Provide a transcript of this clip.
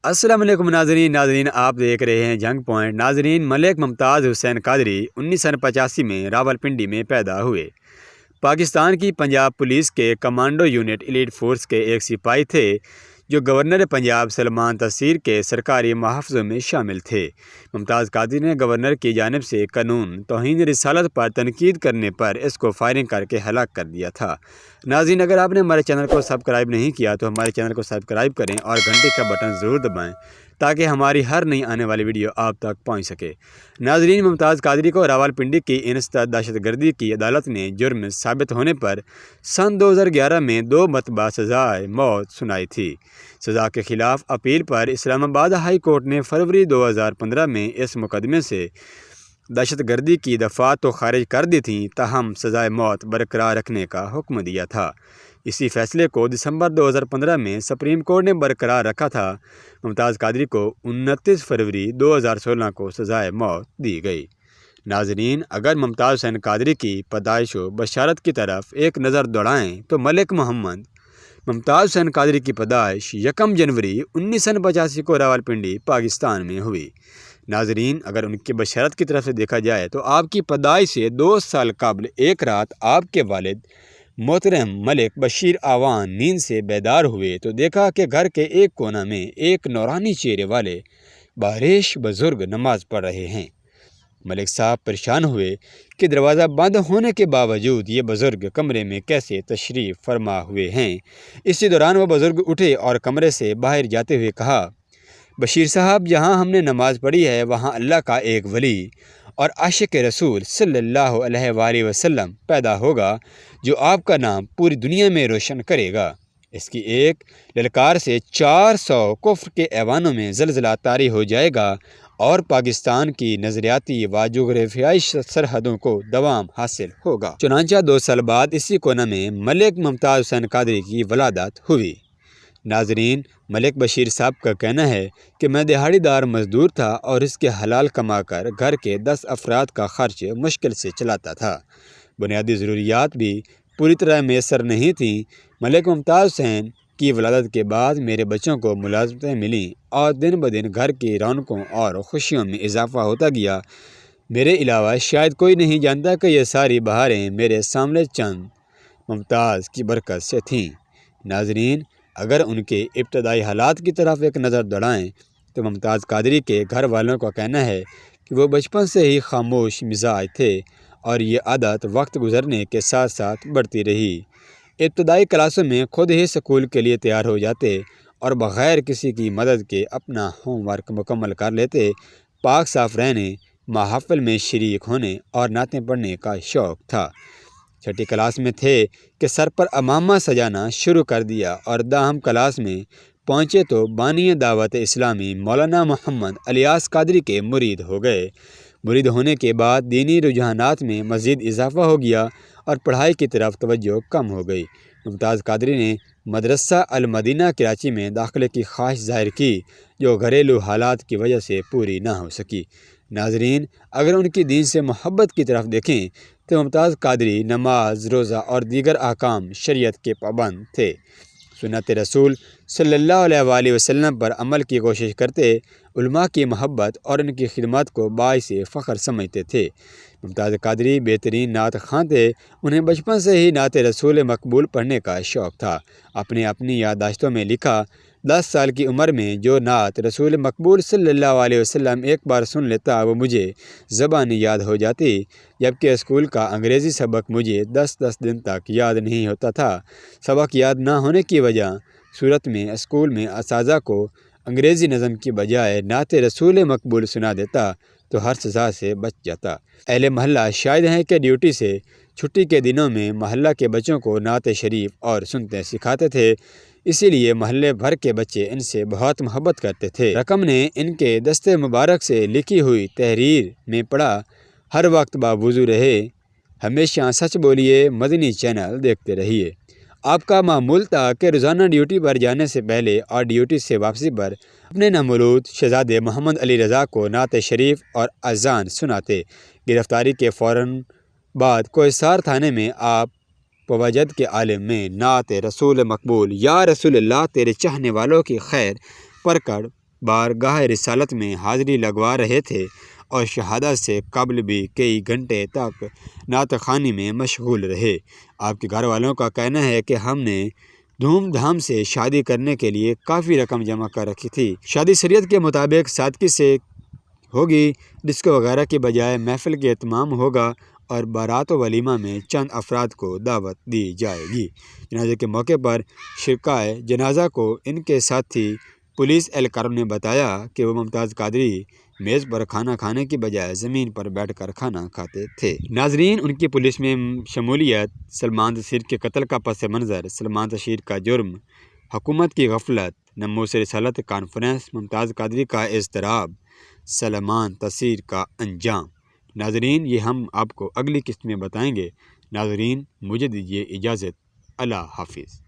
السلام علیکم ناظرین آپ دیکھ رہے ہیں جنگ پوائنٹ۔ ناظرین، ملک ممتاز حسین قادری 1985 میں راولپنڈی میں پیدا ہوئے۔ پاکستان کی پنجاب پولیس کے کمانڈو یونٹ ایلیٹ فورس کے ایک سپاہی تھے جو گورنر پنجاب سلمان تحصیل کے سرکاری محافظوں میں شامل تھے۔ ممتاز قادری نے گورنر کی جانب سے قانون توہین رسالت پر تنقید کرنے پر اس کو فائرنگ کر کے ہلاک کر دیا تھا۔ ناظرین، اگر آپ نے ہمارے چینل کو سبسکرائب نہیں کیا تو ہمارے چینل کو سبسکرائب کریں اور گھنٹے کا بٹن ضرور دبائیں تاکہ ہماری ہر نئی آنے والی ویڈیو آپ تک پہنچ سکے۔ ناظرین، ممتاز قادری کو راولپنڈی کی انسداد دہشت گردی کی عدالت نے جرم ثابت ہونے پر سن 2011 میں 2 مرتبہ سزائے موت سنائی تھی۔ سزا کے خلاف اپیل پر اسلام آباد ہائی کورٹ نے فروری 2015 میں اس مقدمے سے دہشت گردی کی دفعات تو خارج کر دی تھیں، تاہم سزائے موت برقرار رکھنے کا حکم دیا تھا۔ اسی فیصلے کو دسمبر 2015 میں سپریم کورٹ نے برقرار رکھا تھا۔ ممتاز قادری کو 29 فروری 2016 کو سزائے موت دی گئی۔ ناظرین، اگر ممتاز حسین قادری کی پیدائش و بشارت کی طرف ایک نظر دوڑائیں تو ملک محمد ممتاز حسین قادری کی پیدائش 1 جنوری 1985 کو راولپنڈی پاکستان میں ہوئی۔ ناظرین، اگر ان کی بشارت کی طرف سے دیکھا جائے تو آپ کی پیدائش سے 2 سال قبل ایک رات آپ کے والد محترم ملک بشیر آوان نیند سے بیدار ہوئے تو دیکھا کہ گھر کے ایک کونا میں ایک نورانی چہرے والے باریش بزرگ نماز پڑھ رہے ہیں۔ ملک صاحب پریشان ہوئے کہ دروازہ بند ہونے کے باوجود یہ بزرگ کمرے میں کیسے تشریف فرما ہوئے ہیں۔ اسی دوران وہ بزرگ اٹھے اور کمرے سے باہر جاتے ہوئے کہا، بشیر صاحب، جہاں ہم نے نماز پڑھی ہے وہاں اللہ کا ایک ولی اور عاشق رسول صلی اللہ علیہ وآلہ وسلم پیدا ہوگا جو آپ کا نام پوری دنیا میں روشن کرے گا۔ اس کی ایک للکار سے 400 کفر کے ایوانوں میں زلزلہ طاری ہو جائے گا اور پاکستان کی نظریاتی و جغرافیائی سرحدوں کو دوام حاصل ہوگا۔ چنانچہ 2 سال بعد اسی کونا میں ملک ممتاز حسین قادری کی ولادت ہوئی۔ ناظرین، ملک بشیر صاحب کا کہنا ہے کہ میں دہاڑی دار مزدور تھا اور اس کے حلال کما کر گھر کے 10 افراد کا خرچ مشکل سے چلاتا تھا۔ بنیادی ضروریات بھی پوری طرح میسر نہیں تھیں۔ ملک ممتاز حسین کی ولادت کے بعد میرے بچوں کو ملازمتیں ملیں اور دن بدن گھر کی رونقوں اور خوشیوں میں اضافہ ہوتا گیا۔ میرے علاوہ شاید کوئی نہیں جانتا کہ یہ ساری بہاریں میرے سامنے چند ممتاز کی برکت سے تھیں۔ ناظرین، اگر ان کے ابتدائی حالات کی طرف ایک نظر دوڑائیں تو ممتاز قادری کے گھر والوں کا کہنا ہے کہ وہ بچپن سے ہی خاموش مزاج تھے اور یہ عادت وقت گزرنے کے ساتھ ساتھ بڑھتی رہی۔ ابتدائی کلاسوں میں خود ہی اسکول کے لیے تیار ہو جاتے اور بغیر کسی کی مدد کے اپنا ہوم ورک مکمل کر لیتے۔ پاک صاف رہنے، محافل میں شریک ہونے اور نعتیں پڑھنے کا شوق تھا۔ 6ٹھی کلاس میں تھے کہ سر پر امامہ سجانا شروع کر دیا اور داہم کلاس میں پہنچے تو بانی دعوت اسلامی مولانا محمد الیاس قادری کے مرید ہو گئے۔ مرید ہونے کے بعد دینی رجحانات میں مزید اضافہ ہو گیا اور پڑھائی کی طرف توجہ کم ہو گئی۔ ممتاز قادری نے مدرسہ المدینہ کراچی میں داخلے کی خواہش ظاہر کی جو گھریلو حالات کی وجہ سے پوری نہ ہو سکی۔ ناظرین، اگر ان کی دین سے محبت کی طرف دیکھیں تو ممتاز قادری نماز، روزہ اور دیگر احکام شریعت کے پابند تھے۔ سنت رسول صلی اللہ علیہ وآلہ وسلم پر عمل کی کوشش کرتے، علماء کی محبت اور ان کی خدمات کو باعث فخر سمجھتے تھے۔ ممتاز قادری بہترین نعت خواں تھے۔ انہیں بچپن سے ہی نعت رسول مقبول پڑھنے کا شوق تھا۔ اپنی یادداشتوں میں لکھا، 10 سال کی عمر میں جو نعت رسول مقبول صلی اللہ علیہ وسلم ایک بار سن لیتا وہ مجھے زبانی یاد ہو جاتی، جبکہ اسکول کا انگریزی سبق مجھے 10 دن تک یاد نہیں ہوتا تھا۔ سبق یاد نہ ہونے کی وجہ صورت میں اسکول میں اساتذہ کو انگریزی نظم کی بجائے نعت رسول مقبول سنا دیتا تو ہر سزا سے بچ جاتا۔ اہل محلہ شاہد ہیں کہ ڈیوٹی سے چھٹی کے دنوں میں محلہ کے بچوں کو نعت شریف اور سنتیں سکھاتے تھے، اسی لیے محلے بھر کے بچے ان سے بہت محبت کرتے تھے۔ رقم نے ان کے دست مبارک سے لکھی ہوئی تحریر میں پڑھا، ہر وقت باوضو رہے، ہمیشہ سچ بولیے، مدنی چینل دیکھتے رہیے۔ آپ کا معمول تھا کہ روزانہ ڈیوٹی پر جانے سے پہلے اور ڈیوٹی سے واپسی پر اپنے نامولود شہزادے محمد علی رضا کو نعت شریف اور اذان سناتے۔ گرفتاری کے فوراً بعد کوہسار تھانے میں آپ پوجد کے عالم میں نعت رسول مقبول یا رسول اللہ تیرے چاہنے والوں کی خیر پڑھ کر بارگاہ رسالت میں حاضری لگوا رہے تھے اور شہادت سے قبل بھی کئی گھنٹے تک نعت خوانی میں مشغول رہے۔ آپ کے گھر والوں کا کہنا ہے کہ ہم نے دھوم دھام سے شادی کرنے کے لیے کافی رقم جمع کر رکھی تھی۔ شادی شریعت کے مطابق سادگی سے ہوگی، ڈسکو وغیرہ کی بجائے محفل کے اہتمام ہوگا اور بارات و ولیمہ میں چند افراد کو دعوت دی جائے گی۔ جنازے کے موقع پر شرکائے جنازہ کو ان کے ساتھی پولیس اہلکاروں نے بتایا کہ وہ ممتاز قادری میز پر کھانا کھانے کی بجائے زمین پر بیٹھ کر کھانا کھاتے تھے۔ ناظرین، ان کی پولیس میں شمولیت، سلمان تشہیر کے قتل کا پس منظر، سلمان تشہیر کا جرم، حکومت کی غفلت، ناموس رسالت کانفرنس، ممتاز قادری کا اضطراب، سلمان تشہیر کا انجام۔ ناظرین، یہ ہم آپ کو اگلی قسط میں بتائیں گے۔ ناظرین، مجھے دیجیے اجازت۔ اللہ حافظ۔